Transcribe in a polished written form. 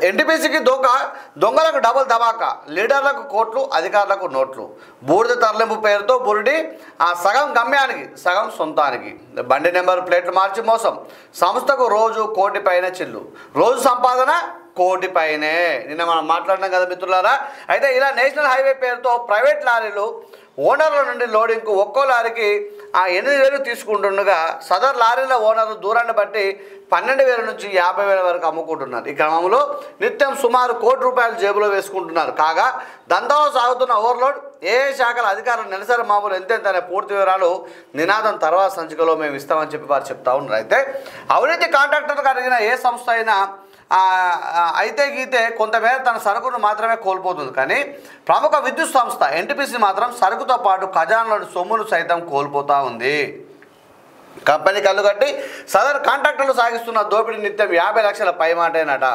ఎన్టీపీసీకి దొంగలకు డబుల్ ధమాకా, లీడర్లకు కోట్లు, అధికారులకు నోట్లు, బూడిద తరలింపు పేరుతో బురిడి, ఆ సగం గమ్యానికి సగం సొంతానికి, బండి నెంబర్ ప్లేట్లు మార్చి మోసం, సంస్థకు రోజు కోటి పైన చిల్లు, రోజు సంపాదన కోటి పైనే. నిన్న మనం మాట్లాడినాం కదా మిత్రులారా. అయితే ఇలా నేషనల్ హైవే పేరుతో ప్రైవేట్ లారీలు ఓనర్ల నుండి లోడింగ్కు ఒక్కో లారీకి 8,000 తీసుకుంటుండగా సదర్ లారీల ఓనర్లు దూరాన్ని బట్టి 12,000 నుంచి 50,000 వరకు అమ్ముకుంటున్నారు. ఈ క్రమంలో నిత్యం సుమారు ₹1,00,00,000 జేబులో వేసుకుంటున్నారు. కాగా దందాలో సాగుతున్న ఓవర్లోడ్, ఏ శాఖల అధికారులు నెలసరి మామూలు ఎంతెంత అనే పూర్తి వివరాలు నినాదం తర్వాత సంచికలో మేము ఇస్తామని చెప్పి వారు చెప్తా ఉన్నారు. అయితే అవినీతి కాంట్రాక్టర్కు అడిగిన ఏ సంస్థ అయినా అయితే గీతే కొంతమేర తన సరుకును మాత్రమే కోల్పోతుంది. కానీ ప్రముఖ విద్యుత్ సంస్థ ఎన్టీపీసీ మాత్రం సరుకుతో పాటు ఖజానాలోని సొమ్మును సైతం కోల్పోతూ ఉంది. కంపెనీ కళ్ళుగట్టి సదరు కాంట్రాక్టర్లు సాగిస్తున్న దోపిడీ నిత్యం 50 లక్షల పైమాటేనట.